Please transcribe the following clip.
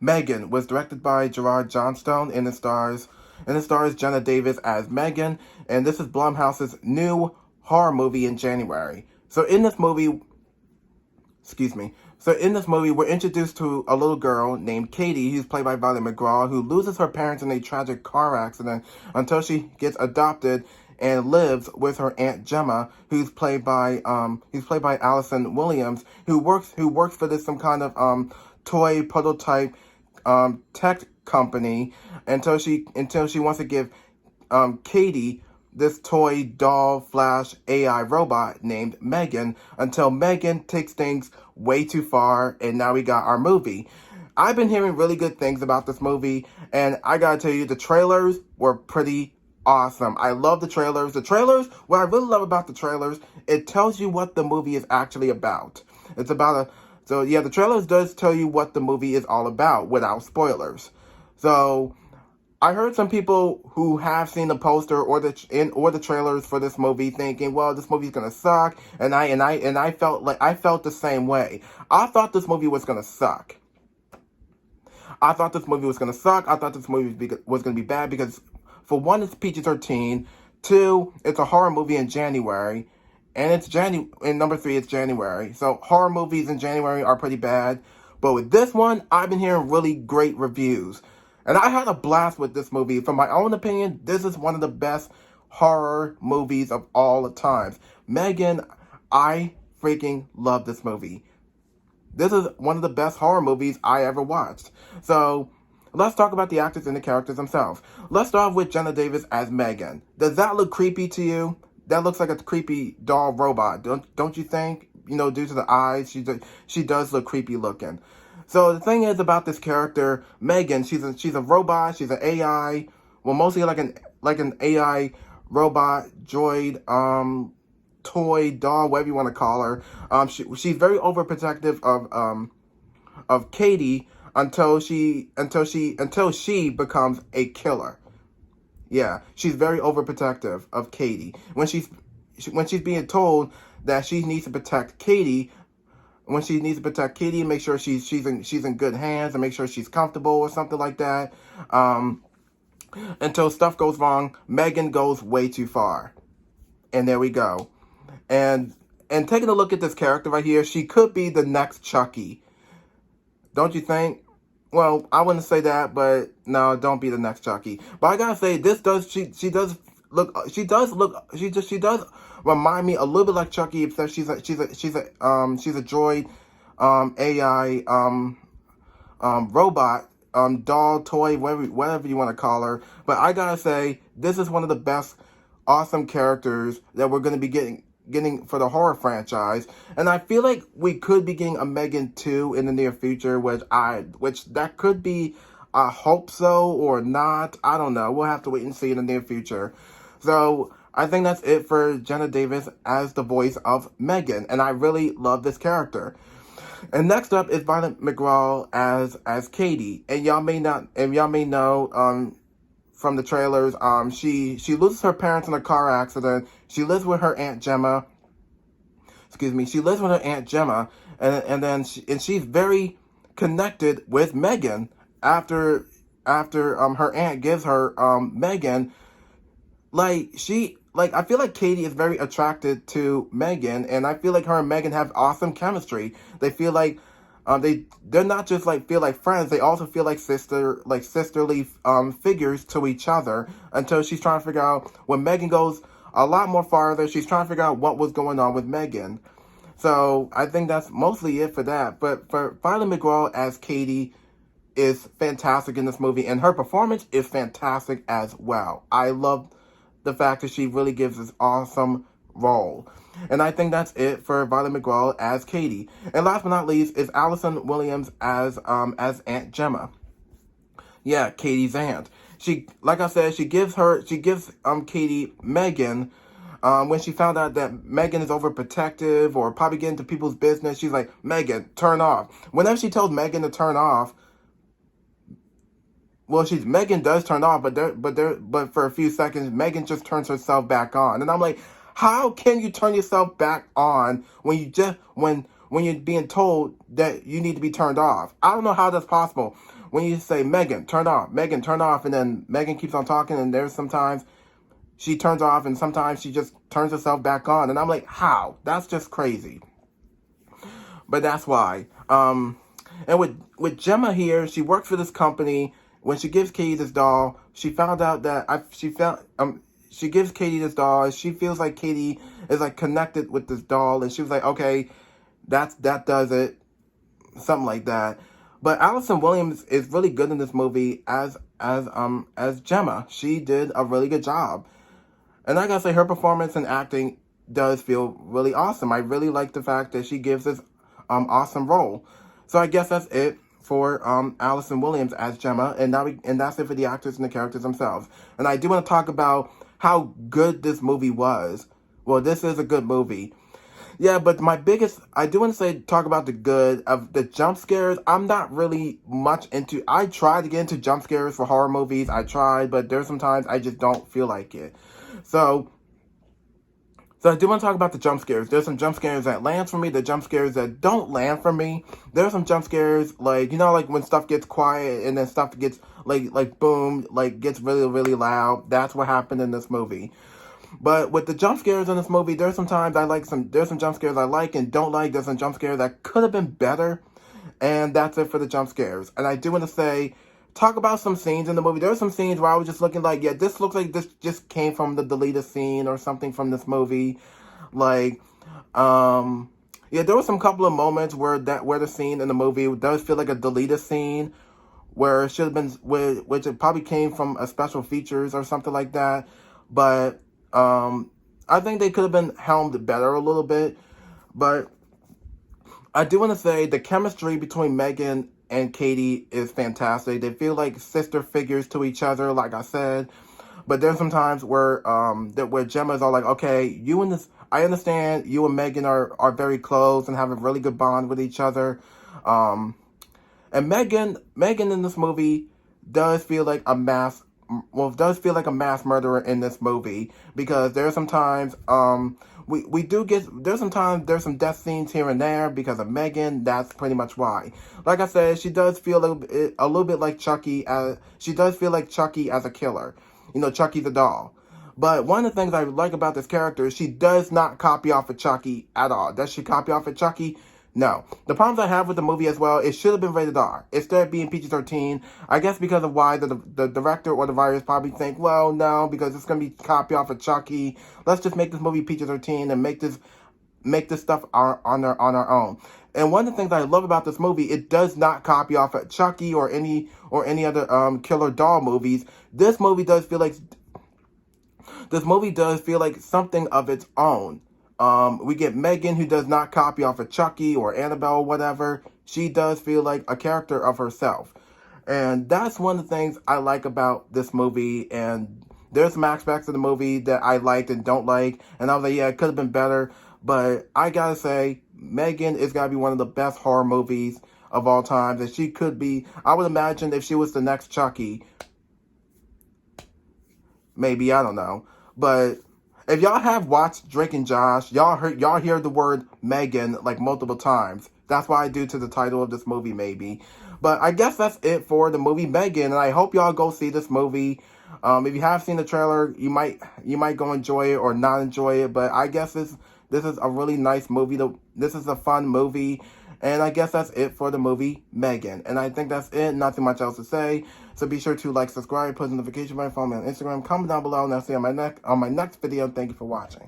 M3GAN was directed by Gerard Johnstone, and it stars Jenna Davis as M3GAN, and this is Blumhouse's new horror movie in January. So in this movie, we're introduced to a little girl named Katie, who's played by Violet McGraw, who loses her parents in a tragic car accident until she gets adopted and lives with her Aunt Gemma, who's played by Allison Williams, who works for this some kind of toy prototype tech company until she wants to give Katie this toy doll flash AI robot named M3GAN, until M3GAN takes things way too far, and now we got our movie. I've been hearing really good things about this movie, and I gotta tell you, the trailers were pretty awesome. I love the trailers. What I really love about the trailers, it tells you what the movie is actually about. The trailers does tell you what the movie is all about without spoilers. So I heard some people who have seen the poster or the trailers for this movie thinking, well, this movie's gonna suck, and I felt the same way. I thought this movie was gonna suck. I thought this movie was gonna be bad because, for one, it's PG-13. Two, it's a horror movie in January, and number three, it's January. So horror movies in January are pretty bad. But with this one, I've been hearing really great reviews. And I had a blast with this movie. From my own opinion, this is one of the best horror movies of all the times. M3GAN, I freaking love this movie. This is one of the best horror movies I ever watched. So let's talk about the actors and the characters themselves. Let's start with Jenna Davis as M3GAN. Does that look creepy to you? That looks like a creepy doll robot, don't you think? Due to the eyes, she does look creepy looking. So the thing is about this character, M3GAN, she's a robot, she's an AI, well, mostly like an AI robot, droid, toy, doll, whatever you want to call her. She's very overprotective of Katie until she becomes a killer. Yeah, she's very overprotective of Katie. When she's being told that she needs to protect Katie, and make sure she's in good hands and make sure she's comfortable or something like that. Until stuff goes wrong, M3GAN goes way too far. And there we go. And taking a look at this character right here, she could be the next Chucky. Don't you think? Well, I wouldn't say that, but no, don't be the next Chucky. But I gotta say, she does remind me a little bit like Chucky, except she's a droid, AI, robot, doll, toy, whatever you want to call her. But I gotta say, this is one of the best, awesome characters that we're gonna be getting for the horror franchise, and I feel like we could be getting a M3GAN 2 in the near future, which that could be. I hope so or not. I don't know. We'll have to wait and see in the near future. So I think that's it for Jenna Davis as the voice of M3GAN, and I really love this character. And next up is Violet McGraw as Katie, and y'all may know from the trailers, she loses her parents in a car accident. She lives with her Aunt Gemma. She lives with her Aunt Gemma, and she's very connected with M3GAN after her aunt gives her M3GAN. I feel like Katie is very attracted to M3GAN, and I feel like her and M3GAN have awesome chemistry. They feel like they're not just feel like friends, they also feel like sisterly figures to each other, until she's trying to figure out, when M3GAN goes a lot more farther, she's trying to figure out what was going on with M3GAN. So I think that's mostly it for that. But for Violet McGraw as Katie is fantastic in this movie, and her performance is fantastic as well. I love the fact that she really gives this awesome role. And I think that's it for Violet McGraw as Katie. And last but not least is Allison Williams as Aunt Gemma. Yeah, Katie's aunt. She, like I said, she gives Katie M3GAN. When she found out that M3GAN is overprotective or probably getting into people's business, she's like, M3GAN, turn off. Whenever she tells M3GAN to turn off, well, M3GAN does turn off, but for a few seconds, M3GAN just turns herself back on. And I'm like, how can you turn yourself back on when you're being told that you need to be turned off? I don't know how that's possible. when you say, Megan, turn off, Megan, turn off, and then Megan keeps on talking, and there's sometimes she turns off, and sometimes she just turns herself back on, and I'm like, how? That's just crazy. But that's why. And with Gemma here, she works for this company. When she gives Katie this doll, she found out that she gives Katie this doll, and she feels like Katie is like connected with this doll, and she was like, okay, that does it, something like that. But Allison Williams is really good in this movie as Gemma. She did a really good job, and I gotta say, her performance and acting does feel really awesome. I really like the fact that she gives this awesome role. So I guess that's it for Allison Williams as Gemma, and that's it for the actors and the characters themselves. And I do want to talk about how good this movie was. Well, this is a good movie. Yeah, but I do want to talk about the good of the jump scares. I'm not really much into, I try to get into jump scares for horror movies. I tried, but there's sometimes I just don't feel like it. So I do want to talk about the jump scares. There's some jump scares that land for me, the jump scares that don't land for me. There's some jump scares, like, like when stuff gets quiet and then stuff gets, like boom, like gets really, really loud. That's what happened in this movie. But with the jump scares in this movie, there's some jump scares I like and don't like. There's some jump scares that could have been better. And that's it for the jump scares. And I do want to talk about some scenes in the movie. There were some scenes where I was just looking like, yeah, this looks like this just came from the deleted scene or something from this movie. Like, yeah, there were some couple of moments where the scene in the movie does feel like a deleted scene, where it should have been, which it probably came from a special features or something like that. But I think they could have been helmed better a little bit. But I do want to say the chemistry between Megan and Katie is fantastic. They feel like sister figures to each other, like I said. But there's some times where Gemma's all like, okay, I understand you and Megan are very close and have a really good bond with each other. And Megan in this movie does feel like a mass murderer in this movie, because there's some times there's some death scenes here and there because of Megan. That's pretty much why. Like I said, she does feel a little bit like Chucky. She does feel like Chucky as a killer. Chucky the doll. But one of the things I like about this character is she does not copy off of Chucky at all. Does she copy off of Chucky? No. The problems I have with the movie as well, it should have been rated R. Instead of being PG-13, I guess because of why the director or the writers probably think, well, no, because it's going to be copy off of Chucky. Let's just make this movie PG-13 and make this stuff on our own. And one of the things I love about this movie, it does not copy off of Chucky or any other killer doll movies. This movie does feel like something of its own. We get Megan, who does not copy off of Chucky or Annabelle or whatever. She does feel like a character of herself. And that's one of the things I like about this movie. And there's some aspects of the movie that I liked and don't like. And I was like, yeah, it could have been better. But I gotta say, Megan is gotta be one of the best horror movies of all time. That she could be, I would imagine if she was the next Chucky. Maybe, I don't know. But if y'all have watched Drake and Josh, y'all hear the word Megan like multiple times. That's why I do to the title of this movie, maybe. But I guess that's it for the movie Megan, and I hope y'all go see this movie. If you have seen the trailer, you might go enjoy it or not enjoy it. But I guess this is a really nice movie. This is a fun movie. And I guess that's it for the movie Megan. And I think that's it. Nothing much else to say. So be sure to like, subscribe, put a notification button, follow me on Instagram, comment down below, and I'll see you on my next video. Thank you for watching.